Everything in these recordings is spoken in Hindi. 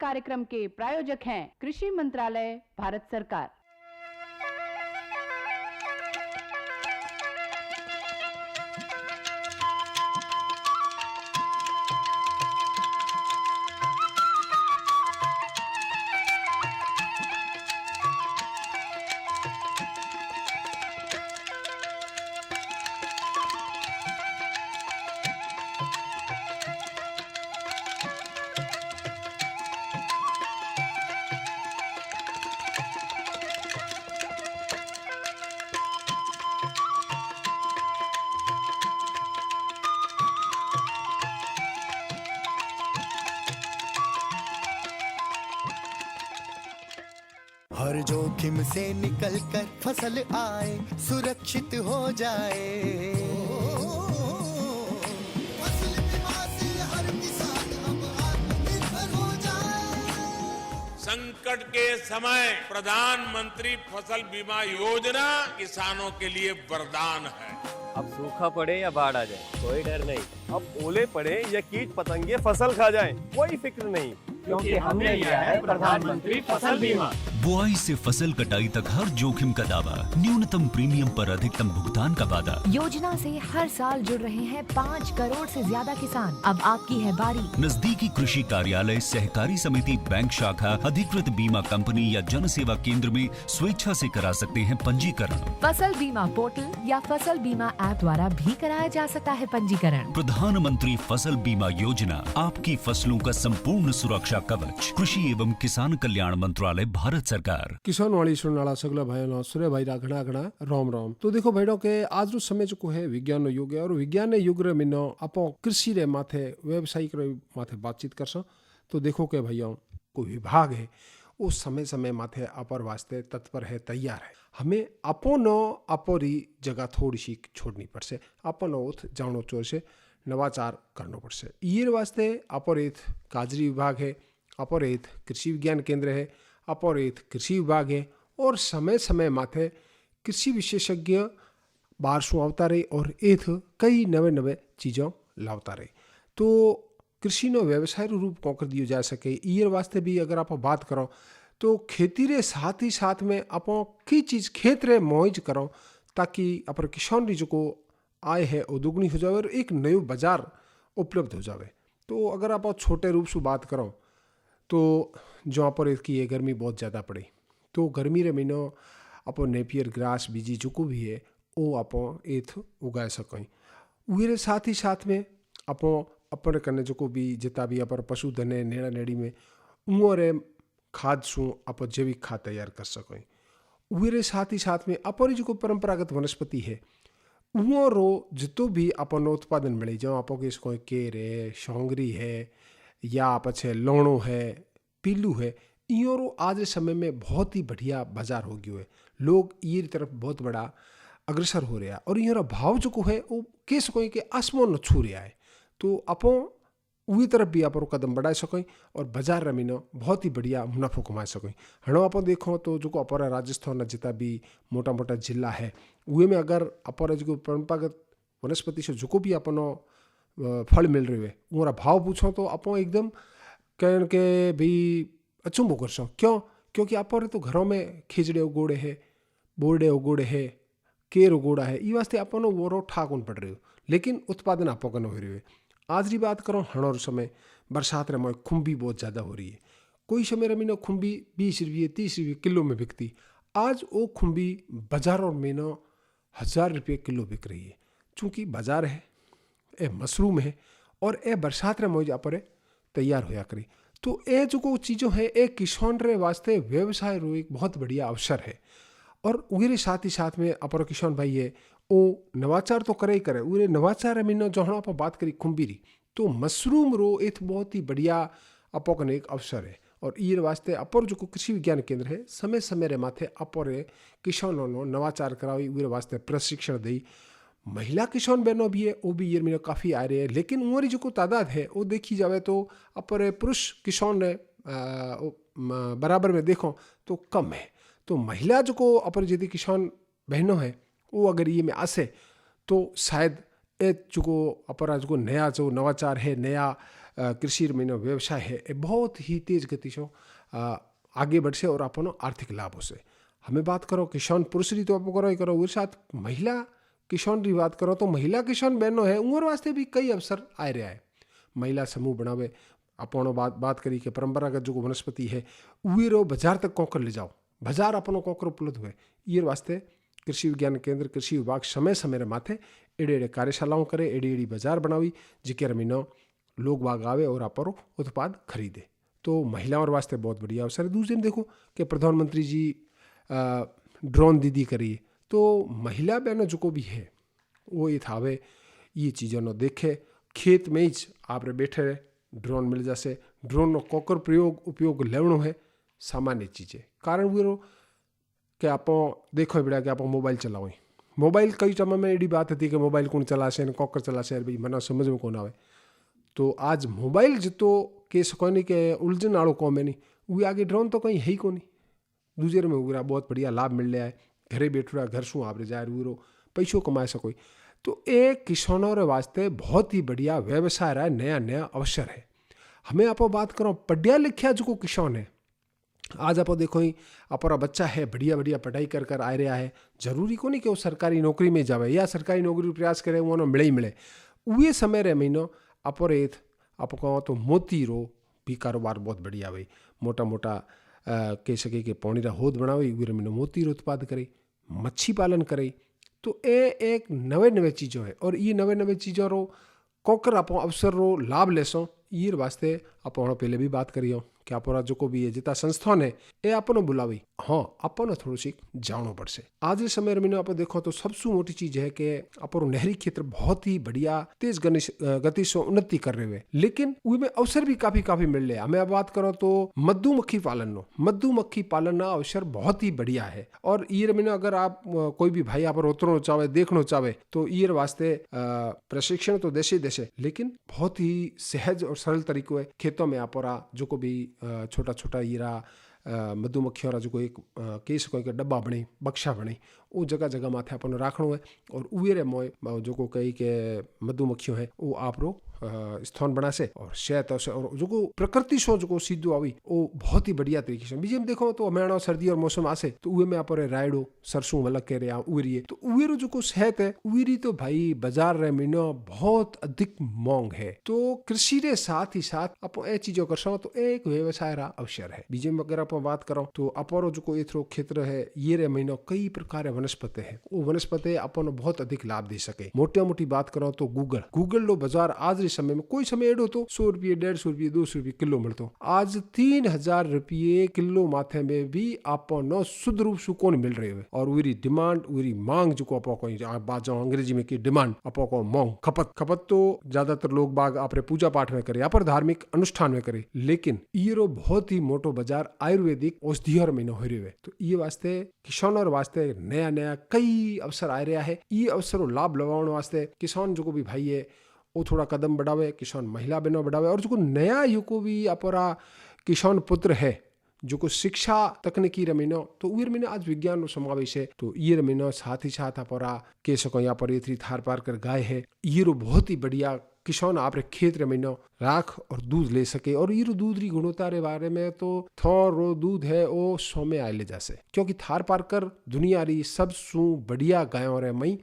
कार्यक्रम के प्रायोजक हैं कृषि मंत्रालय, भारत सरकार। हर जोखिम से निकल कर फसल आए, सुरक्षित हो जाए। फसल बीमा से हर किसान अब आत्मनिर्भर हो जाए। संकट के समय प्रधानमंत्री फसल बीमा योजना किसानों के लिए वरदान है। अब सूखा पड़े या बाढ़ आ जाए, कोई डर नहीं। अब ओले पड़े या कीट पतंगे फसल खा जाएं, कोई फिक्र नहीं, क्योंकि हमने लिया है प्रधानमंत्री फसल बीमा। बुआई से फसल कटाई तक हर जोखिम का दावा, न्यूनतम प्रीमियम पर अधिकतम भुगतान का वादा। योजना से हर साल जुड़ रहे हैं 5 करोड़ से ज्यादा किसान। अब आपकी है बारी। नजदीकी कृषि कार्यालय, सहकारी समिति, बैंक शाखा, अधिकृत बीमा कंपनी या जन सेवा केंद्र में स्वेच्छा से करा सकते हैं पंजीकरण। फसल बीमा पोर्टल या फसल बीमा ऐप द्वारा भी कराया जा सकता है पंजीकरण। प्रधानमंत्री फसल बीमा योजना, आपकी फसलों का संपूर्ण सुरक्षा कवच। कृषि एवं किसान कल्याण मंत्रालय, भारत सरकार। किसान वाली सुनने वाला सगला भाई सूर्य भाई घना घना राम राम। तो देखो भाईडो के आज रो समय जो है विज्ञान युग है, और विज्ञान युग रे मिनो आपो कृषि रे माथे व्यवसायिक रे माथे बातचीत कर सो। तो देखो के भैया कोई विभाग है वो समय समय माथे अपर वास्ते तत्पर है, तैयार है। हमें अपोनो अपोरी जगह थोड़ी सी छोड़नी पड़से, अपन ओथ जानो चोर से नवाचार करना पड़से। ये वास्ते अपोरेत काजरी विभाग है, अपोरेत कृषि विज्ञान केंद्र है, अपोरेत कृषि विभाग है, और समय समय माथे कृषि विशेषज्ञ बारसों आवता रहे और एथ कई नवे नवे चीज़ों लावता रहे। तो कृषि नो व्यवसाय रूप कौन कर दियो जा सके, ये वास्ते भी अगर आप बात करो तो खेती रे साथ ही साथ में आप की चीज़ खेत रे मौज करो, ताकि अपन किसान री जो को आय है वो दुगनी हो जाए और एक नयो बाजार उपलब्ध हो जाए। तो अगर आप छोटे रूप से बात करो तो जहाँ पर इसकी ये गर्मी बहुत ज़्यादा पड़े, तो गर्मी रे महीनों आप नेपियर ग्रास बीजी जो को भी है वो आप एथ उगा सकें। उरे साथ ही साथ में आप अपन करने जो को भी जितना भी अपन पशुधन है नेड़ा नेड़ी में उरे खाद शू आप जैविक खाद तैयार कर सकें। उरे साथ ही साथ में अपन जो को परंपरागत वनस्पति है वो रो जितो भी अपन उत्पादन मिले, जो आप इसको केर है, शोंगरी है, या पछे लौणो है, पीलू है, इरो आज समय में बहुत ही बढ़िया बाजार हो गयो है। लोग ये तरफ बहुत बड़ा अग्रसर हो रहा है, और ये भाव जो है वो कह सको कि आसमान छू रहा है। तो आप वही तरफ भी आप कदम बढ़ा सकें और बाजार रमीनो बहुत ही बढ़िया मुनाफो कमा सकें। हणो आप देखो तो जो अपर राजस्थान जितना भी मोटा मोटा जिला है वे में अगर अपर जो परंपरागत वनस्पति से जो भी अपनो फल मिल रहे है वो भाव पूछो तो आप एकदम कह के भी अचुम्बो कर सो। क्यों? क्योंकि आप तो घरों में खिचड़े उगोड़े है, बोरडे उगोड़े है, केर उगोड़ा है, ये वास्ते अपन वो रो ठाकुन पड़ रहे हो, लेकिन उत्पादन आप हो रहे हो। आज की बात करो हणोर समय बरसात रे में खुम्बी बहुत ज़्यादा हो रही है। कोई समय रमीनो खुम्बी 20 रुपये 30 रुपये किलो में बिकती, आज वो खुम्बी बाजारों में 1000 रुपये किलो बिक रही है। चूँकि बाजार है, ए मशरूम है, और ए बरसात रे मौज आप तैयार होया करी। तो ये जो चीज़ों है एक किसान रे वास्ते व्यवसाय रो एक बहुत बढ़िया अवसर है। और उरे साथ ही साथ में अपर किसान भाई है वो नवाचार तो करे ही करे। उरे नवाचार में जो हम आप बात करी खुम्बीरी, तो मशरूम रो एक बहुत ही बढ़िया अपन एक अवसर है। और ये वास्ते अपर जो कृषि विज्ञान केंद्र है समय समय रे माथे अपर किसानों नो नवाचार करावी, उरे वास्ते प्रशिक्षण दी। महिला किसान बहनों भी है वो भी ये में काफ़ी आ रहे हैं, लेकिन उमरी जो तादाद है वो देखी जाए तो अपर पुरुष किसान बराबर में देखो तो कम है। तो महिला जो को अपर यदि किसान बहनों है वो अगर ये में आसे तो शायद ए जो अपरा जो नया जो नवाचार है, नया कृषि में व्यवसाय है ये बहुत ही तेज गति से आगे बढ़से और अपन आर्थिक लाभ होसे। हमें बात करो किसान पुरुष री तो आप करो ही करो उस साथ महिला किसान री बात करो तो महिला किसान बहनों है उम्र वास्ते भी कई अवसर आ रहा है। महिला समूह बनावे अपन बात करी कि परंपरागत जो वनस्पति है वे रो बाजार तक कौकर ले जाओ, बाजार अपनो कौकर उपलब्ध हुए ये वास्ते कृषि विज्ञान केंद्र कृषि विभाग समय समय माथे एडे एडे कार्यशालाओं करे, एडी एडी बाजार बनावी जिके महीनो लोग बाग आवे और आपरो उत्पाद खरीदे। तो महिलाओं वास्ते बहुत बढ़िया अवसर है। दूसरे में देखो कि प्रधानमंत्री जी ड्रोन दीदी करिए तो महिला बहनों जो को भी है वो ये थावे ये चीज़ों न देखे खेत में ही आप बैठे रहे ड्रोन मिल जासे। ड्रोन कोकर उपयोग लेवणो है सामान्य चीज़ है। कारण वो कि आप देखो बड़ा कि आप मोबाइल चलाओ, मोबाइल कई समय में एडी बात थी कि मोबाइल कौन चलासे कोकर चलासे भाई मना समझ में कौन आवे। तो आज मोबाइल जितो केस कोनी के उलझन वालों कौम है नहीं वो आगे ड्रोन तो कहीं है ही कोनी। दूसरे में वो बहुत बढ़िया लाभ मिल रहा है, घरे बैठो घर शू आप जाए वो पैसों कमा सको। तो एक किसानों रे वास्ते बहुत ही बढ़िया व्यवसाय रहा है, नया नया अवसर है। हमें आप बात करो पढ़िया लिखिया जो किसान है आज आप देखो ही अपना बच्चा है बढ़िया बढ़िया पढ़ाई कर कर आ रहा है। जरूरी को नहीं कि वो सरकारी नौकरी में जावे या सरकारी नौकरी प्रयास करे वो मिले ही मिले। वे समय रे महीनो अपरेत आप कहो तो मोती रो भी कारोबार बहुत बढ़िया भाई मोटा मोटा कह सके कि पौनी रा होद बनावे वे महीनो मोती रो उत्पाद करे, मच्छी पालन करे। तो ये एक नवे नवे चीज़ों है और ये नवे नवे चीज़ों रो कोकर आप अवसर रो लाभ लेसो। ये वास्ते आप पहले भी बात करियो कि आप जो को भी है जितना संस्थान है ये आपनो बुलावी हाँ आपनो थोड़ा सी जानो पड़से। आज के समय में आप देखो तो सबसे मोटी चीज है कि अपनो नहरी क्षेत्र बहुत ही बढ़िया तेज गति से उन्नति कर रहे हुए, लेकिन उनमें अवसर भी काफी मिल रहे हैं। हमें बात करो तो मधुमक्खी पालन ना अवसर बहुत ही बढ़िया है। और ये महीना अगर आप कोई भी भाई आप उतरना चाहे देखना चाहे तो ये वास्ते प्रशिक्षण तो देशे लेकिन बहुत ही सहज और सरल तरीकों है। खेतों में आप जो को भी छोटा छोटा हीरा मधुमक्खियों जो एक केस कोई के डब्बा बने बक्सा बने वो जगह जगह माथे अपन राखणो है और उरे मोय जो को कही के मधुमक्खियों है वो आप रो स्थान बना से और शहद और जो को प्रकृति सो जो को सीधो आवी वो बहुत ही बढ़िया तरीके से। बीजे में देखो तो हमें सर्दी और मौसम आसे तो उहे में आप रायडो सरसों वलक के रहे उरी तो उवेरो जो को शहद है उरी तो भाई बाजार रे महीनो बहुत अधिक मांग है। तो कृषि रे साथ ही साथ आप ए चीजों कर सो तो एक व्यवसाय रा अवसर है। बीजे में अगर आप बात करो तो अपारो जो को एथरो क्षेत्र है ये रे महीनो कई प्रकार वनस्पति है वो वनस्पति अपन बहुत अधिक लाभ दे सके। मोटी बात करो तो गूगल लो बाजार आज समय में कोई समय एडो तो 100 रुपये 150 रुपये 200 रुपये किलो मिलतो। आज 3000 रुपये किलो माथे में भी आपनो शुद्ध रूप से कौन मिल रहे हुए और उरी डिमांड उरी मांग जो को आपो कोई बात जो अंग्रेजी में की डिमांड आपो को मांग खपत तो ज्यादातर लोग बाग आपरे पूजा पाठ में करे या पर धार्मिक अनुष्ठान में करे, लेकिन ये बहुत ही मोटो बाजार आयुर्वेदिक औषधियों में हो रहे हुए। तो ये वास्ते किसानों वास्ते नया नया कई अवसर आ रहा है। ये अवसरों लाभ लवाने वास्ते किसान जो को भी भाई है वो थोड़ा कदम बढ़ावे, किसान महिला बहनों बढ़ावे और जो नया युग भी अपरा किसान पुत्र है जो को शिक्षा तकनीकी रमीनो तो उर महीने आज विज्ञान समावेश है। तो ये रमीनो साथ ही साथ अपरा कह सको यहाँ पर ये थार पार कर गाय है ये बहुत ही बढ़िया किसान आप खेत रमीनो राख और दूध ले सके। और ये दूध री गुणवत्ता रे बारे में तो थोरो दूध है वो 100 में आए ले जासे क्योंकि थार पार कर दुनिया री सबसू बढ़िया गायों रे मई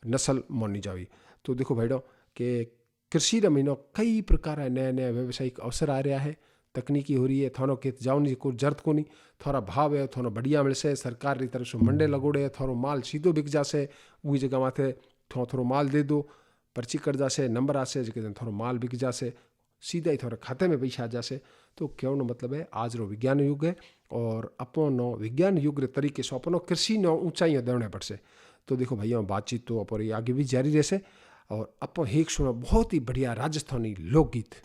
नस्ल मानी जावी। तो देखो भाईडो कि कृषि रमीनो कई प्रकार नया नया व्यावसायिक अवसर आ रहा है, तकनीकी हो रही है। थानो खेत जाओ को जरूरत को नहीं, थोड़ा भाव है थोड़ा बढ़िया मिलसे, सरकार की तरफ से मंडे लगोड़े थोड़ा माल सीधो बिक जासे वही जगह माथे थोड़ा माल दे दो पर्ची कट जासे नंबर आसे जो थोड़ा माल बिक जासे सीधा ही थोड़ा खाते में पैसा आ जासे। तो कहने मतलब है आज रो विज्ञान युग है और अपनो विज्ञान युग रे तरीके से अपनो कृषि नो ऊंचाइयाँ देने पड़से। तो देखो भैया बातचीत तो अपन आगे भी जारी रहसे और अपन एक सुनो बहुत ही बढ़िया राजस्थानी लोकगीत।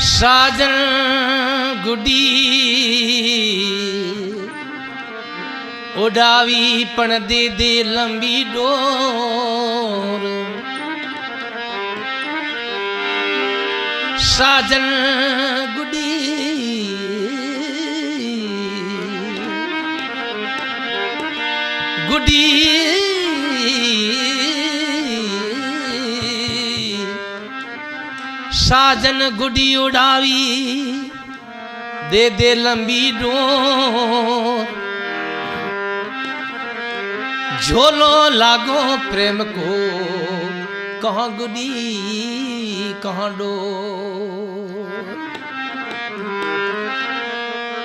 साजन गुडी उडावी पण दे दे लंबी डोर साजन गुडी गुडी साजन गुडी उड़ावी दे दे लंबी डोर झोलो लागो प्रेम को कहाँ गुडी कहाँ डोर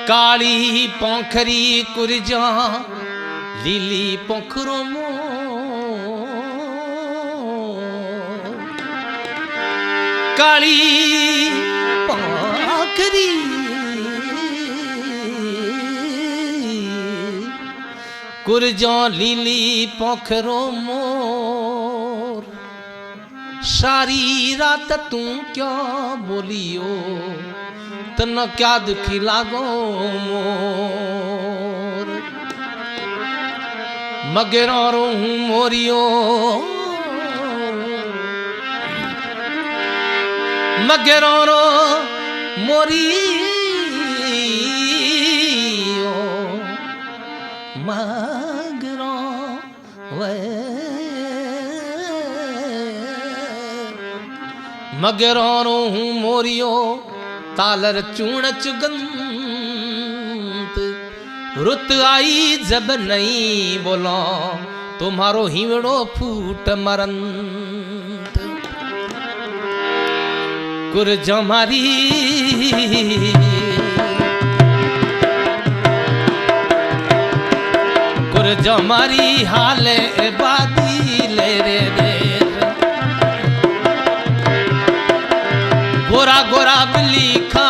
काली पोखरी कुरजा लीली पोखरो मो काली पोखरी कुरजा लीली पोखरो मोर सारी रात तू क्या बोलियो तन क्या दुखी लागो मोर मगेरो रोहूं मोरियो मगेरो रो मोरियो मगरो वे मगेरो रोहूं मोरियो तालर चूण चुगंत रुत आई जब नहीं बोलो तुम्हारो हिवड़ो फूट मरंत कुरज मारी कुरज मारी हाले बादी ले रे रे गोरा गोरा बिल्ली खा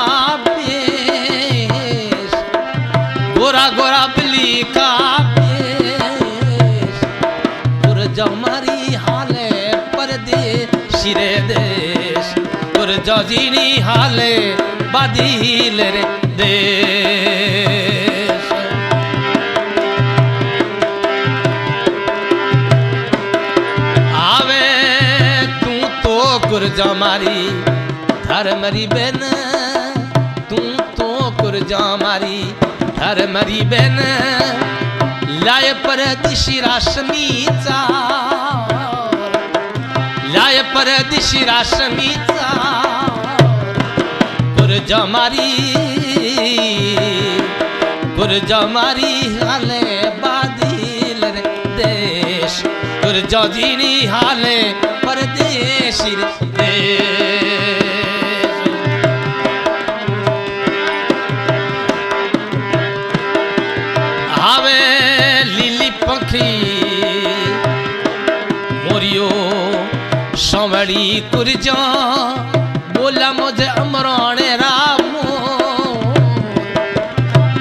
पेश गोरा गोरा बिल्ली खा पेश कुरज मारी हाले परदेश रे देश कुरज जीनी हाले बादी ले रे देश आवे तू तो कुरजा मारी धर मरी बेन तू तो कुरजा मारी धर मरी बेन लाय परदिशी राशमीचा लाय परदिशी राशमीचा कुरजा मारी हाले बादील रे देश कुरजा जीनी हाले परदेशी रे देश आवे लीली पंखी मोरियो सांवड़ी कुरजा बोला मुझे अमरान रामो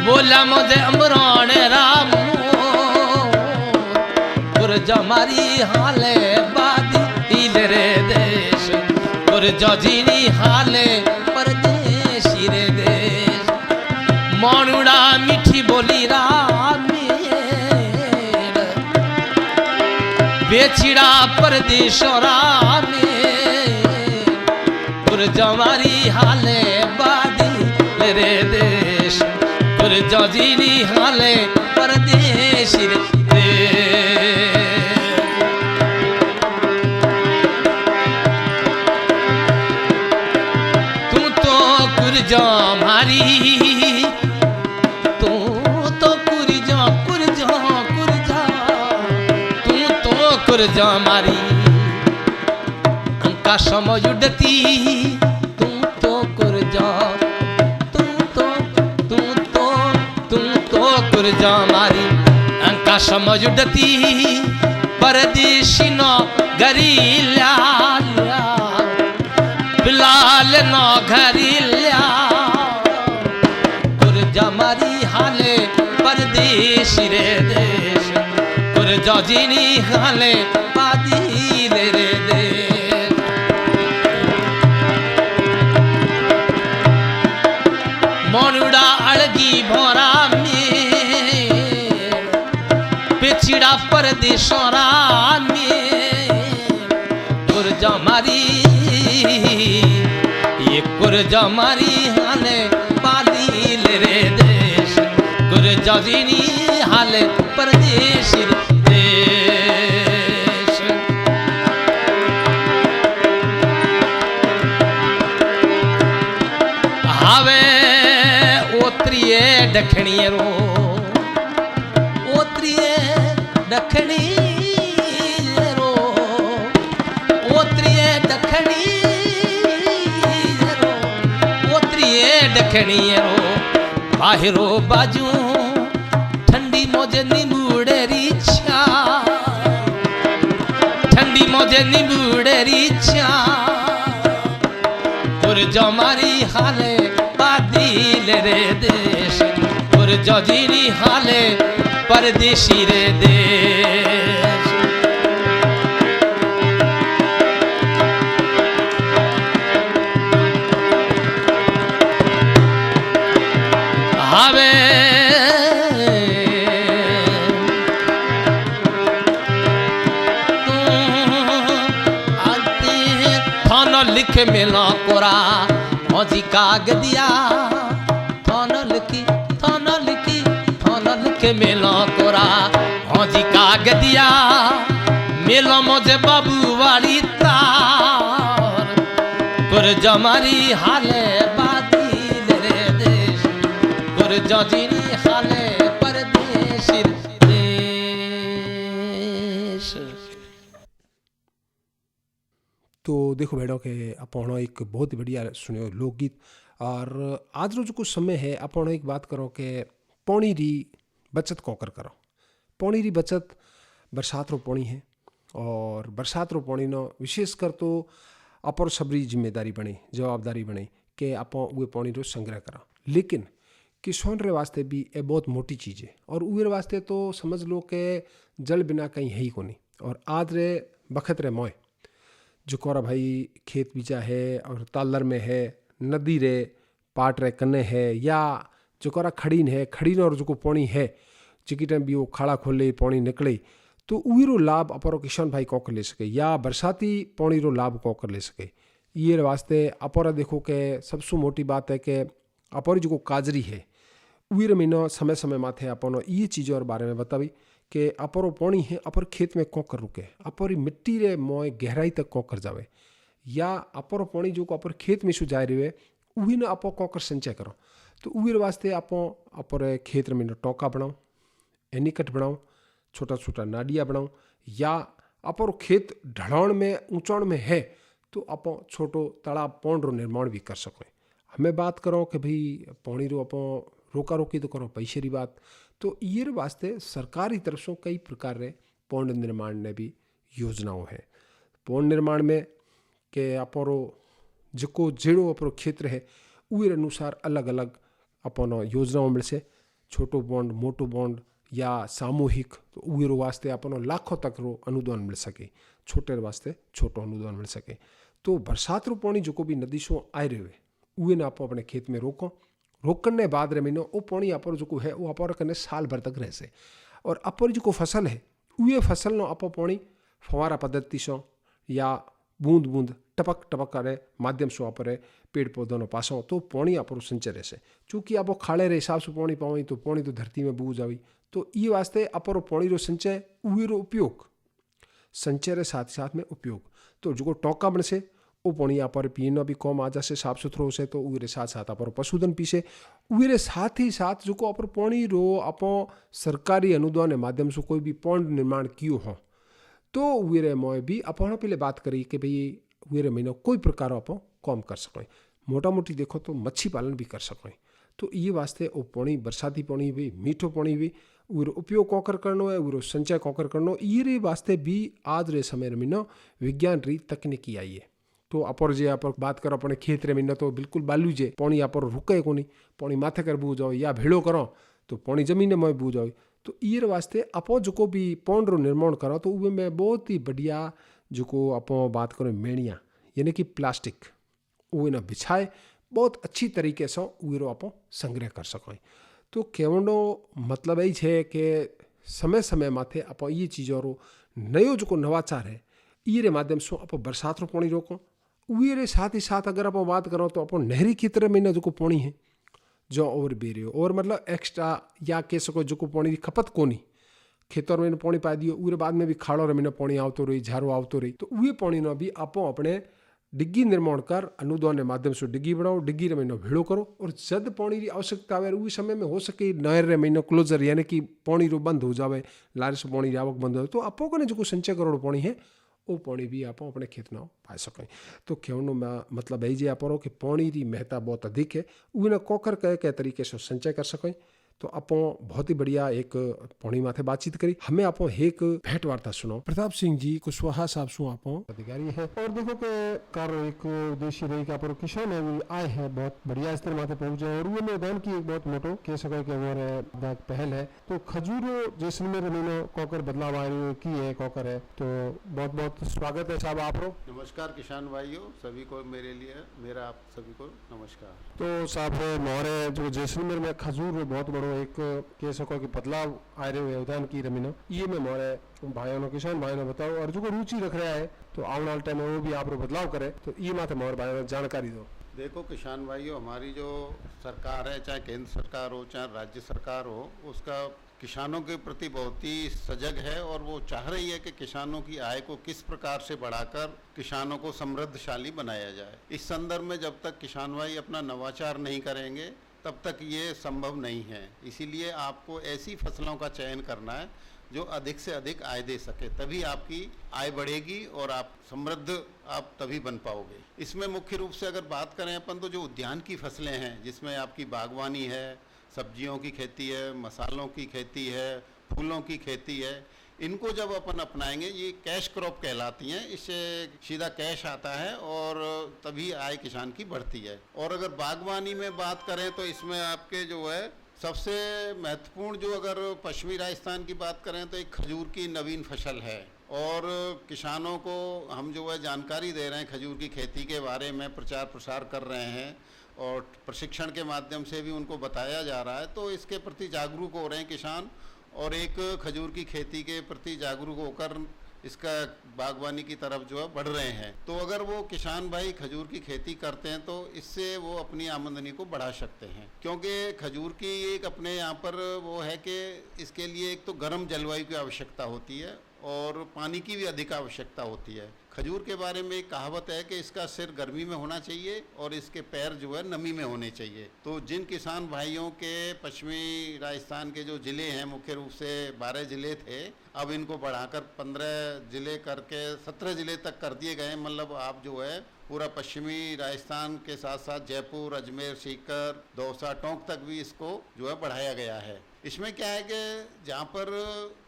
बोला मुझे अमरान रामो कुरजा मारी हाले बादी रे देश कुरजा जीनी हाले परदेशी रे देश मानुड़ा मीठी बोली रामेर बेचिड़ा परदेश रामेर कुरजा मारी हाले बादी रे देश कुरजा जीनी हाले परदेशी रे देश तू तो कुरजा मारी तू तो कुरजा कुरजा कुरजा तू तो कुरजा मारी अंका समझुडती तू तो कुरजा तू तो कुरजा मारी अंका समझुडती परदेशी नो गरील्या बिलाल नो घरील्या कुरजा मारी हाले परदेशी रे देश कुरजा जीनी हाले बादी रे रे देश मोनुड़ा अड़गी भोरा में चिड़ा परदेशरा में कुरजा मारी ये कुरजा मारी हाले बाली रे देश कुरजा जीनी हाले परदेश देश हावे ओत्रिये दखणिये रो ओत्रिये दखणी रो ओत्रिये दखणी रो ओत्रिये दखणी रो बाहिरो बाजू ठंडी मोजे नींबूड़ेरी छा ठंडी मोजे नींबूड़ेरी छा कुरजा मारी हाले बादील रे देश कुरजा जीनी हाले परदेशी रे देश हावे लिख मिला कोरा मौजी काग दिया थाना लिखी मिला कोरा मौजी काग दिया मिलो मुझे बाबू वाली तार कुरजा मारी हाले बादील रे देश कुरजा जीनी हाले परदेश देश। तो देखो भेड़ों के अपन एक बहुत ही बढ़िया सुनियो लोकगीत और आज रो जो कुछ समय है अपन एक बात करो कि पानी री बचत कोकर करो। पानी री बचत बरसात रो पानी है और बरसात रो पानी नो विशेष कर तो अपर सबरी जिम्मेदारी बने जवाबदारी बने कि आप वे पानी रो संग्रह करा। लेकिन किसान रे वास्ते भी ये बहुत मोटी चीज़ है और उहे वास्ते तो समझ लो कि जल बिना कहीं है ही को नहीं। और आज रे बखत रे मोय जो कोरा भाई खेत बीजा है और तालर में है नदी रे पाट रे कने है या जो कोरा खड़ीन है खड़ीन और जो को पानी है जिकी टाइम भी वो खाड़ा खोले पानी निकले तो उरो लाभ अपरो किसान भाई कौकर ले सके या बरसाती पानी रो लाभ कौकर ले सके। ये वास्ते अपरा देखो कि सबसे मोटी बात है कि अपरी जो काजरी है उर महीना समय समय माथे अपन ये चीज़ों बारे में बतावी कि अपरो पानी है अपर खेत में कौकर रुके अपरी मिट्टी रे मोय गहराई तक कौकर जावे या अपरो पानी जो अपर खेत में सु जाए रहे उही ना आप कौकर संचय करो। तो उर वास्ते आप अपरे खेत में टोका बनाओ एनिकट बनाओ छोटा छोटा नाडिया बनाओ या अपरो खेत ढलाण में ऊंचाण में है तो आप छोटो तालाब पौंड रो निर्माण भी कर सको। हमें बात करो कि भाई पानी रो आप रोका रोकी तो करो पैसे री बात तो ये वास्ते सरकारी तरफ से कई प्रकार रे पौंड निर्माण ने भी योजनाओं है। पौंड निर्माण में के अपरो जो जेड़ो अपरो क्षेत्र है उर अनुसार अलग अलग अपन योजनाओं मिल से छोटो बॉन्ड मोटो बॉन्ड या सामूहिक तो उर वास्ते अपन लाखों तक रो अनुदान मिल सके छोटे वास्ते छोटो अनुदान मिल सके। तो बरसात रो पानी जो भी नदी से आए रहे उए ना आप अपने खेत में रोको रोकने बाद रे महीनो वो पानी अपर जो है वो अपर कने साल भर तक रह से। और अपर जो फसल है उए फसल नो आप पानी फवारा पद्धति से या बूंद बूंद टपक टपक करे माध्यम से आप पेड़ पौधों नो पासों तो पानी आप संचय रहे। चूँकि आप खाड़े रे हिसाब से पानी पाओ तो पानी तो धरती में बूझ जावी तो ये वास्ते अपरो पानी रो संचय उए रो उपयोग संचय रे साथ साथ में उपयोग तो जो टोका बन से वो पानी आप पीना भी कम आ जासे साफ सुथरो से तो उरे साथ साथ आप पशुधन पीसे उरे साथ ही साथ जो को आप पानी रो आप सरकारी अनुदान के माध्यम से कोई भी पौंड निर्माण कियो हो तो उरे मोय भी आप पहले बात करी कि भाई उरे महीना कोई प्रकार आप कम कर सकें मोटा मोटी देखो तो मच्छी पालन भी कर सकें। तो ये वास्ते वो पानी बरसाती पानी भी मीठो पानी भी उरो उपयोग कौकर करनो है उरो संचय कौकर करनो ये वास्ते भी आज रे समय महीना विज्ञान री तकनीकी आई है। तो अपर जे आप बात करो अपने खेत रे महीना तो बिल्कुल बालू जे पानी आप रुके को नहीं पानी माथे कर बू जाओ या भेड़ो करो तो पानी जमीन में बू जाओ। तो ये वास्ते आप जो भी पौंड रो निर्माण करो तो उनमें में बहुत ही बढ़िया जो को आप बात करो मेणिया यानी कि प्लास्टिक वो ना बिछाए बहुत अच्छी तरीके से उरो आप संग्रह कर सकें। तो कहनो मतलब यही है कि समय समय माथे आप ये चीज़ों नयो जो नवाचार है ये माध्यम से आप बरसात रो पानी रोको। उरे साथ ही साथ अगर आप बात करो तो आप नहरी क्षेत्र में जो पानी है जो और बेरे और मतलब एक्स्ट्रा या कह सको जो पानी की खपत कोनी खेतों में पानी पाई दियो उरे बाद में भी खाड़ो रमीने पानी आवतो रही झारो आवतो रही तो वे पानी ना भी आप अपने डिग्गी निर्माण कर अनुदान के माध्यम से डिग्गी बनाओ डिग्गी रे महीनो भेड़ो करो और जब पानी की आवश्यकता आवे उस समय में हो सके नहर रे महीनो क्लोजर यानी कि पानी रो बंद हो जाए लारे से पानी की आवक बंद हो तो आपो कने जो संचय करोड़ पानी है वो पानी भी आप अपने खेत में पाई सकें। तो कहने मतलब है जे आप कि पानी की महत्ता बहुत अधिक है उन्हें कोकर कई तरीके से संचय कर सकें। तो आप बहुत ही बढ़िया एक पानी माथे बातचीत करी। हमें आप एक भेंट वार्ता सुनो। प्रताप सिंह जी कुशवाहा साहब सु आप अधिकारी है और देखो के कार एक उद्देश्य रही कि किसान आए हैं बहुत बढ़िया स्तर माथे पहुंच जाए और वो मैदान की एक बहुत मोटो कह सके कि वो पहल है। तो खजूर जैसलमेर महीनो कोकर बदलाव आए की है कोकर है तो बहुत बहुत स्वागत है साहब आप। नमस्कार किसान भाइयों सभी को मेरे लिए मेरा आप सभी को नमस्कार। तो साहब मोरे जो जैसलमेर में खजूर बहुत बड़ो एक कह सको कि बदलाव आ रहे व्यवधान की रमीनो ये में मोरे भाइयों किसान भाइयों बताओ और जो रुचि रख रहा है तो आने वाले टाइम में वो भी आप बदलाव करे तो ये माथे मोर भाइयों जानकारी दो। देखो किसान भाइयों हमारी जो सरकार है चाहे केंद्र सरकार हो चाहे राज्य सरकार हो उसका किसानों के प्रति बहुत ही सजग है और वो चाह रही है कि किसानों की आय को किस प्रकार से बढ़ाकर किसानों को समृद्धशाली बनाया जाए। इस संदर्भ में जब तक किसान भाई अपना नवाचार नहीं करेंगे तब तक ये संभव नहीं है। इसीलिए आपको ऐसी फसलों का चयन करना है जो अधिक से अधिक आय दे सके, तभी आपकी आय बढ़ेगी और आप समृद्ध आप तभी बन पाओगे। इसमें मुख्य रूप से अगर बात करें अपन तो जो उद्यान की फसलें हैं जिसमें आपकी बागवानी है, सब्जियों की खेती है, मसालों की खेती है, फूलों की खेती है, इनको जब अपन अपनाएंगे ये कैश क्रॉप कहलाती हैं। इससे सीधा कैश आता है और तभी आय किसान की बढ़ती है। और अगर बागवानी में बात करें तो इसमें आपके जो है सबसे महत्वपूर्ण जो अगर पश्चिमी राजस्थान की बात करें तो एक खजूर की नवीन फसल है और किसानों को हम जो है जानकारी दे रहे हैं खजूर की खेती के बारे में प्रचार प्रसार कर रहे हैं और प्रशिक्षण के माध्यम से भी उनको बताया जा रहा है। तो इसके प्रति जागरूक हो रहे हैं किसान और एक खजूर की खेती के प्रति जागरूक होकर इसका बागवानी की तरफ जो है बढ़ रहे हैं। तो अगर वो किसान भाई खजूर की खेती करते हैं तो इससे वो अपनी आमदनी को बढ़ा सकते हैं क्योंकि खजूर की एक अपने यहाँ पर वो है कि इसके लिए एक तो गर्म जलवायु की आवश्यकता होती है और पानी की भी अधिक आवश्यकता होती है। खजूर के बारे में एक कहावत है कि इसका सिर गर्मी में होना चाहिए और इसके पैर जो है नमी में होने चाहिए। तो जिन किसान भाइयों के पश्चिमी राजस्थान के जो ज़िले हैं मुख्य रूप से 12 ज़िले थे, अब इनको बढ़ाकर 15 ज़िले करके 17 ज़िले तक कर दिए गए। मतलब आप जो है पूरा पश्चिमी राजस्थान के साथ साथ जयपुर, अजमेर, सीकर, दौसा, टोंक तक भी इसको जो है बढ़ाया गया है। इसमें क्या है कि जहाँ पर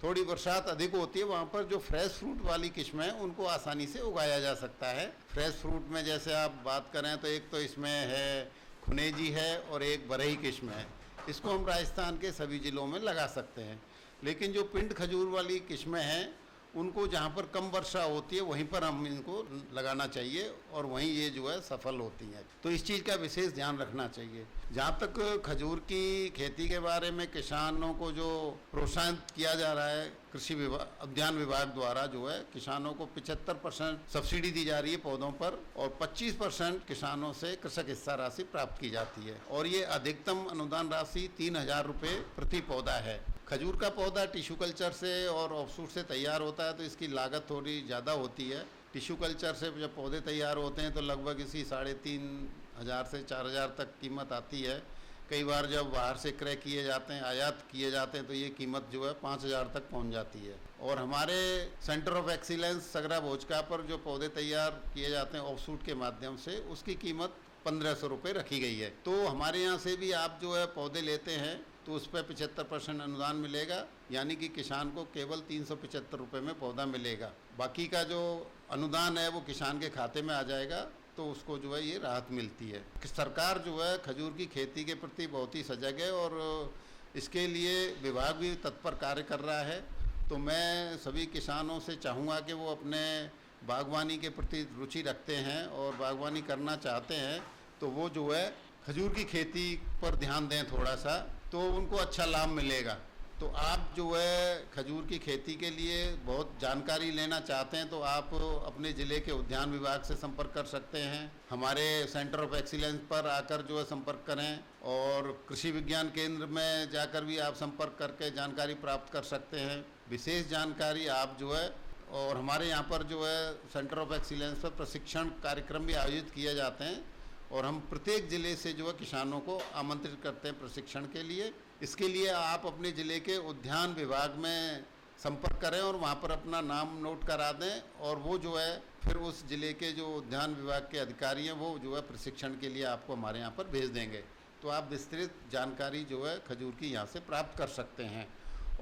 थोड़ी बरसात अधिक होती है वहाँ पर जो फ्रेश फ्रूट वाली किस्में हैं उनको आसानी से उगाया जा सकता है। फ्रेश फ्रूट में जैसे आप बात करें तो एक तो इसमें है खुनेजी है और एक बरही किस्म है। इसको हम राजस्थान के सभी ज़िलों में लगा सकते हैं। लेकिन जो पिंड खजूर वाली किस्में हैं उनको जहाँ पर कम वर्षा होती है वहीं पर हम इनको लगाना चाहिए और वहीं ये जो है सफल होती हैं। तो इस चीज़ का विशेष ध्यान रखना चाहिए। जहाँ तक खजूर की खेती के बारे में किसानों को जो प्रोत्साहित किया जा रहा है कृषि विभाग उद्यान विभाग द्वारा जो है किसानों को 75% सब्सिडी दी जा रही है पौधों पर और 25% किसानों से कृषक हिस्सा राशि प्राप्त की जाती है और ये अधिकतम अनुदान राशि 3,000 रुपये प्रति पौधा है। खजूर का पौधा टिश्यू कल्चर से और ऑफशूट से तैयार होता है तो इसकी लागत थोड़ी ज़्यादा होती है। टिश्यू कल्चर से जब पौधे तैयार होते हैं तो लगभग इसी 3,500 से 4,000 तक कीमत आती है। कई बार जब बाहर से क्रय किए जाते हैं, आयात किए जाते हैं तो ये कीमत जो है 5,000 तक पहुंच जाती है। और हमारे सेंटर ऑफ एक्सीलेंस सगरा भोजका पर जो पौधे तैयार किए जाते हैं ऑफशूट के माध्यम से उसकी कीमत 1,500 रुपये रखी गई है। तो हमारे यहाँ से भी आप जो है पौधे लेते हैं तो उस पर 75% अनुदान मिलेगा, यानी कि किसान को केवल 375 रुपये में पौधा मिलेगा। बाकी का जो अनुदान है वो किसान के खाते में आ जाएगा तो उसको जो है ये राहत मिलती है। सरकार जो है खजूर की खेती के प्रति बहुत ही सजग है और इसके लिए विभाग भी तत्पर कार्य कर रहा है। तो मैं सभी किसानों से चाहूँगा कि वो अपने बागवानी के प्रति रुचि रखते हैं और बागवानी करना चाहते हैं तो वो जो है खजूर की खेती पर ध्यान दें थोड़ा सा, तो उनको अच्छा लाभ मिलेगा। तो आप जो है खजूर की खेती के लिए बहुत जानकारी लेना चाहते हैं तो आप अपने ज़िले के उद्यान विभाग से संपर्क कर सकते हैं। हमारे सेंटर ऑफ एक्सीलेंस पर आकर जो है संपर्क करें, और कृषि विज्ञान केंद्र में जाकर भी आप संपर्क करके जानकारी प्राप्त कर सकते हैं। विशेष जानकारी आप जो है, और हमारे यहाँ पर जो है सेंटर ऑफ एक्सीलेंस पर प्रशिक्षण कार्यक्रम भी आयोजित किए जाते हैं, और हम प्रत्येक ज़िले से जो है किसानों को आमंत्रित करते हैं प्रशिक्षण के लिए। इसके लिए आप अपने ज़िले के उद्यान विभाग में संपर्क करें और वहाँ पर अपना नाम नोट करा दें, और वो जो है फिर उस ज़िले के जो उद्यान विभाग के अधिकारी हैं वो जो है प्रशिक्षण के लिए आपको हमारे यहाँ पर भेज देंगे। तो आप विस्तृत जानकारी जो है खजूर की यहाँ से प्राप्त कर सकते हैं।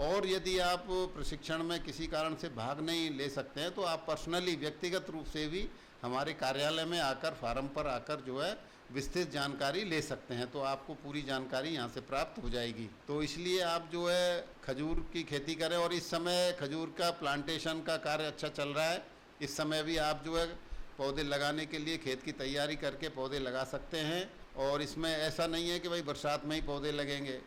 और यदि आप प्रशिक्षण में किसी कारण से भाग नहीं ले सकते हैं तो आप पर्सनली व्यक्तिगत रूप से भी हमारे कार्यालय में आकर फार्म पर आकर जो है विस्तृत जानकारी ले सकते हैं, तो आपको पूरी जानकारी यहाँ से प्राप्त हो जाएगी। तो इसलिए आप जो है खजूर की खेती करें, और इस समय खजूर का प्लांटेशन का कार्य अच्छा चल रहा है। इस समय भी आप जो है पौधे लगाने के लिए खेत की तैयारी करके पौधे लगा सकते हैं, और इसमें ऐसा नहीं है कि भाई बरसात में ही पौधे लगेंगे।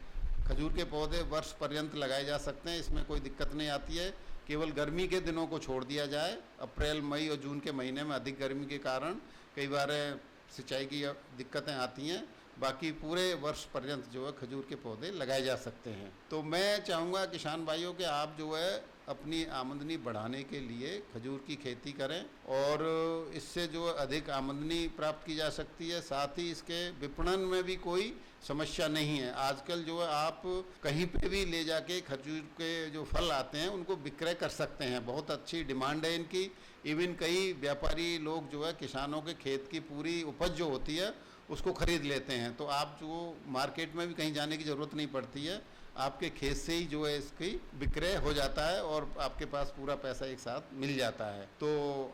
खजूर के पौधे वर्ष पर्यंत लगाए जा सकते हैं, इसमें कोई दिक्कत नहीं आती है। केवल गर्मी के दिनों को छोड़ दिया जाए। अप्रैल, मई और जून के महीने में अधिक गर्मी के कारण कई बार सिंचाई की दिक्कतें आती हैं, बाकी पूरे वर्ष पर्यंत जो है खजूर के पौधे लगाए जा सकते हैं। तो मैं चाहूँगा किसान भाइयों कि आप जो है अपनी आमदनी बढ़ाने के लिए खजूर की खेती करें, और इससे जो अधिक आमदनी प्राप्त की जा सकती है। साथ ही इसके विपणन में भी कोई समस्या नहीं है। आजकल जो है आप कहीं पे भी ले जाके खजूर के जो फल आते हैं उनको विक्रय कर सकते हैं, बहुत अच्छी डिमांड है इनकी। इवन कई व्यापारी लोग जो है किसानों के खेत की पूरी उपज जो होती है उसको खरीद लेते हैं, तो आप जो मार्केट में भी कहीं जाने की ज़रूरत नहीं पड़ती है, आपके खेत से ही जो है इसकी विक्रय हो जाता है और आपके पास पूरा पैसा एक साथ मिल जाता है। तो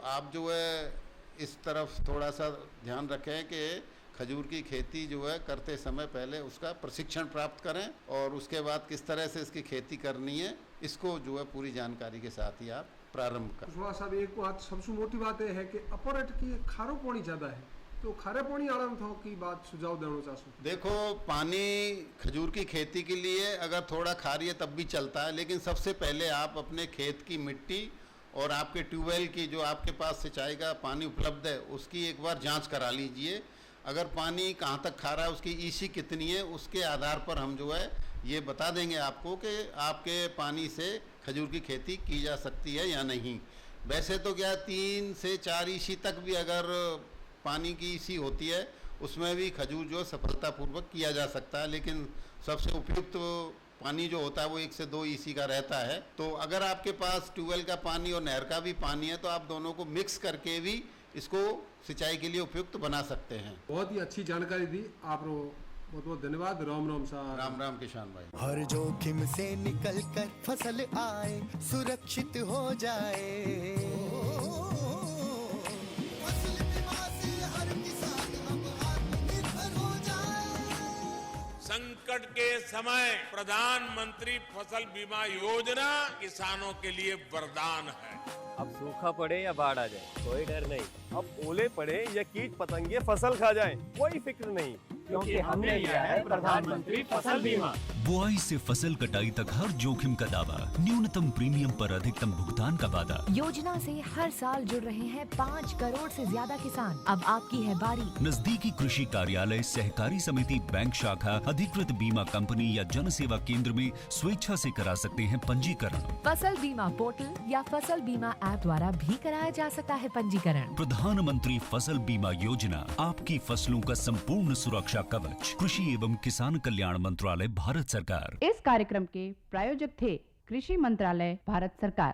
आप जो है इस तरफ थोड़ा सा ध्यान रखें कि खजूर की खेती जो है करते समय पहले उसका प्रशिक्षण प्राप्त करें, और उसके बाद किस तरह से इसकी खेती करनी है इसको जो है पूरी जानकारी के साथ ही आप प्रारंभ करें। कुशवाहा साहब, एक बात सबसे मोटी बात यह है कि अपरेट की खारो पानी ज़्यादा है, तो खारे पानी आड़ा में की बात सुझाव देना चाहूँ। देखो, पानी खजूर की खेती के लिए अगर थोड़ा खारी है तब भी चलता है, लेकिन सबसे पहले आप अपने खेत की मिट्टी और आपके ट्यूबवेल की जो आपके पास सिंचाई का पानी उपलब्ध है उसकी एक बार जांच करा लीजिए। अगर पानी कहाँ तक खा रहा है, उसकी ईसी कितनी है, उसके आधार पर हम जो है ये बता देंगे आपको कि आपके पानी से खजूर की खेती की जा सकती है या नहीं। वैसे तो क्या 3 से 4 ईसी तक भी अगर पानी की ईसी होती है उसमें भी खजूर जो सफलतापूर्वक किया जा सकता है, लेकिन सबसे उपयुक्त पानी जो होता है वो 1 से 2 ईसी का रहता है। तो अगर आपके पास ट्यूबवेल का पानी और नहर का भी पानी है तो आप दोनों को मिक्स करके भी इसको सिंचाई के लिए उपयुक्त बना सकते हैं। बहुत ही अच्छी जानकारी दी आपको, बहुत बहुत धन्यवाद। राम राम साहब। राम राम किसान भाई। हर जोखिम से निकल कर फसल आए, सुरक्षित हो जाए, फसल बीमा से हर किसान अब आत्मनिर्भर हो जाए। संकट के समय प्रधानमंत्री फसल बीमा योजना किसानों के लिए वरदान है। अब सूखा पड़े या बाढ़ आ जाए कोई डर नहीं, अब ओले पड़े या कीट पतंगे फसल खा जाएं कोई फिक्र नहीं, क्योंकि हमने लिया है प्रधानमंत्री फसल बीमा। बुआई से फसल कटाई तक हर जोखिम का दावा, न्यूनतम प्रीमियम पर अधिकतम भुगतान का वादा। योजना से हर साल जुड़ रहे हैं 5 करोड़ से ज्यादा किसान। अब आपकी है बारी। नजदीकी कृषि कार्यालय, सहकारी समिति, बैंक शाखा, अधिकृत बीमा कंपनी या जन सेवा केंद्र में स्वेच्छा से करा सकते हैं पंजीकरण। फसल बीमा पोर्टल या फसल बीमा ऐप द्वारा भी कराया जा सकता है पंजीकरण। प्रधानमंत्री फसल बीमा योजना, आपकी फसलों का संपूर्ण सुरक्षा कवच। कृषि एवं किसान कल्याण मंत्रालय, भारत सरकार। इस कार्यक्रम के प्रायोजक थे कृषि मंत्रालय, भारत सरकार।